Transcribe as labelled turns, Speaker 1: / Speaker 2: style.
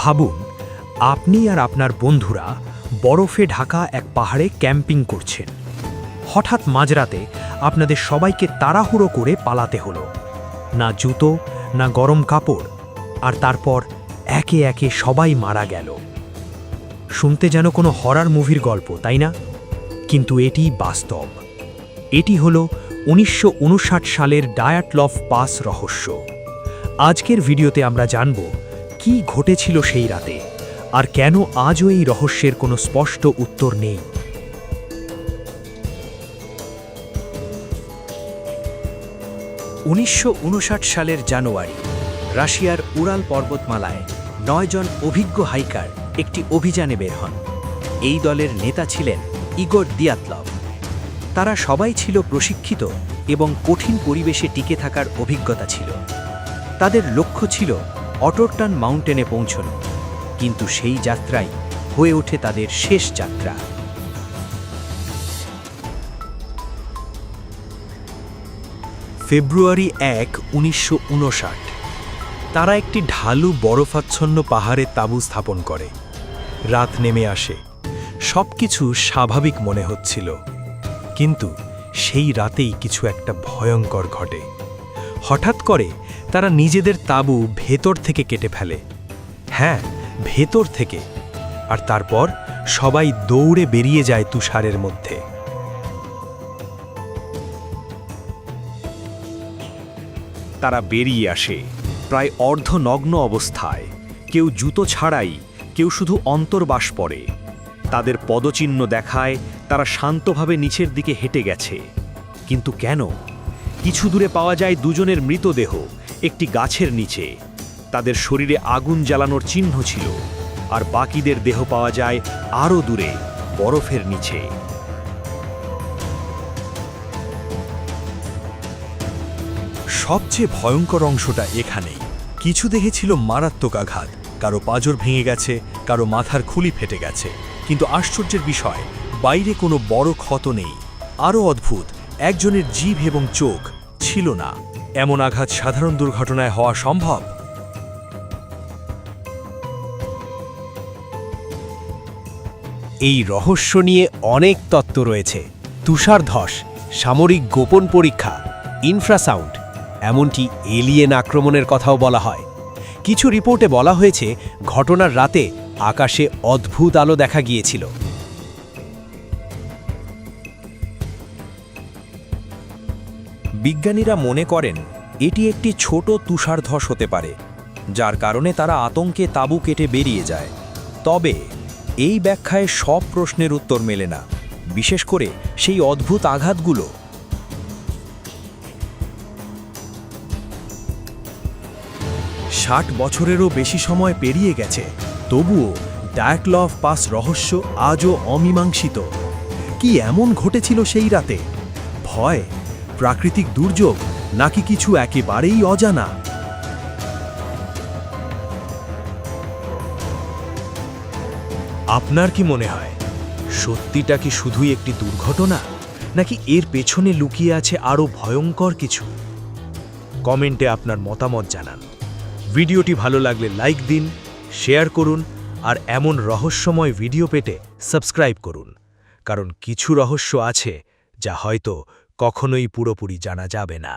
Speaker 1: ভাবুন, আপনি আর আপনার বন্ধুরা বরফে ঢাকা এক পাহাড়ে ক্যাম্পিং করছেন। হঠাৎ মাঝরাতে আপনাদের সবাইকে তাড়াহুড়ো করে পালাতে হলো। না জুতো, না গরম কাপড়, আর তারপর একে একে সবাই মারা গেল। শুনতে যেন কোনো হরর মুভির গল্প, তাই না? কিন্তু এটি বাস্তব। এটি হলো ১৯৫৯ সালের ডায়াটলফ পাস রহস্য। আজকের ভিডিওতে আমরা জানব কি ঘটেছিল সেই রাতে, আর কেন আজও এই রহস্যের কোনো স্পষ্ট উত্তর নেই।
Speaker 2: ১৯৫৯ সালের জানুয়ারি, রাশিয়ার উরাল পর্বতমালায় ৯ জন অভিজ্ঞ হাইকার একটি অভিযানে বের হন। এই দলের নেতা ছিলেন ইগোর দিয়াতলভ। তারা সবাই ছিল প্রশিক্ষিত এবং কঠিন পরিবেশে টিকে থাকার অভিজ্ঞতা ছিল। তাদের লক্ষ্য ছিল অটোরটান মাউন্টেনে পৌঁছানো, কিন্তু সেই যাত্রাই হয়ে ওঠে তাদের শেষ যাত্রা।
Speaker 3: ফেব্রুয়ারি ১, ১৯৫৯। তারা একটি ঢালু বরফাচ্ছন্ন পাহাড়ে তাঁবু স্থাপন করে। রাত নেমে আসে, সবকিছু স্বাভাবিক মনে হচ্ছিল, কিন্তু সেই রাতেই কিছু একটা ভয়ঙ্কর ঘটে। হঠাৎ করে তারা নিজেদের তাঁবু ভেতর থেকে কেটে ফেলে। হ্যাঁ, ভেতর থেকে। আর তারপর সবাই দৌড়ে বেরিয়ে যায় তুষারের মধ্যে।
Speaker 4: তারা বেরিয়ে আসে প্রায় অর্ধনগ্ন অবস্থায়, কেউ জুতো ছাড়াই, কেউ শুধু অন্তর্বাস পরে। তাদের পদচিহ্ন দেখায় তারা শান্তভাবে নিচের দিকে হেঁটে গেছে। কিন্তু কেন? কিছু দূরে পাওয়া যায় দুজনের মৃতদেহ একটি গাছের নিচে। তাদের শরীরে আগুন জ্বালানোর চিহ্ন ছিল, আর বাকিদের দেহ পাওয়া যায় আরও দূরে, বরফের নিচে।
Speaker 3: সবচেয়ে ভয়ঙ্কর অংশটা এখানেই। কিছু দেহে ছিল মারাত্মক আঘাত, কারো পাঁজর ভেঙে গেছে, কারো মাথার খুলি ফেটে গেছে। কিন্তু আশ্চর্যের বিষয়, বাইরে কোনো বড় ক্ষত নেই। আরও অদ্ভুত, একজনের জিভ এবং চোখ ছিল না। এমন আঘাত সাধারণ দুর্ঘটনায় হওয়া সম্ভব?
Speaker 5: এই রহস্য নিয়ে অনেক তত্ত্ব রয়েছে। তুষারধস, সামরিক গোপন পরীক্ষা, ইনফ্রাসাউন্ড, এমনকি এলিয়েন আক্রমণের কথাও বলা হয়। কিছু রিপোর্টে বলা হয়েছে ঘটনার রাতে আকাশে অদ্ভুত আলো দেখা গিয়েছিল।
Speaker 1: বিজ্ঞানীরা মনে করেন এটি একটি ছোট তুষারধস হতে পারে, যার কারণে তারা আতঙ্কে তাঁবু কেটে বেরিয়ে যায়। তবে এই ব্যাখ্যায় সব প্রশ্নের উত্তর মেলে না, বিশেষ করে সেই অদ্ভুত আঘাতগুলো।
Speaker 3: ৬০ বছরেরও বেশি সময় পেরিয়ে গেছে, তবুও ডায়াটলফ পাস রহস্য আজও অমীমাংসিত। কি এমন ঘটেছিল সেই রাতে? ভয়, প্রাকৃতিক দুর্যোগ, নাকি কিছু একেবারেই অজানা? আপনার কি মনে হয়, সত্যিটা কি শুধুই একটি দুর্ঘটনা, নাকি এর পেছনে লুকিয়ে আছে আরও ভয়ঙ্কর কিছু? কমেন্টে আপনার মতামত জানান। ভিডিওটি ভালো লাগলে লাইক দিন, শেয়ার করুন, আর এমন রহস্যময় ভিডিও পেতে সাবস্ক্রাইব করুন, কারণ কিছু রহস্য আছে যা হয়তো কখনোই পুরোপুরি জানা যাবে না।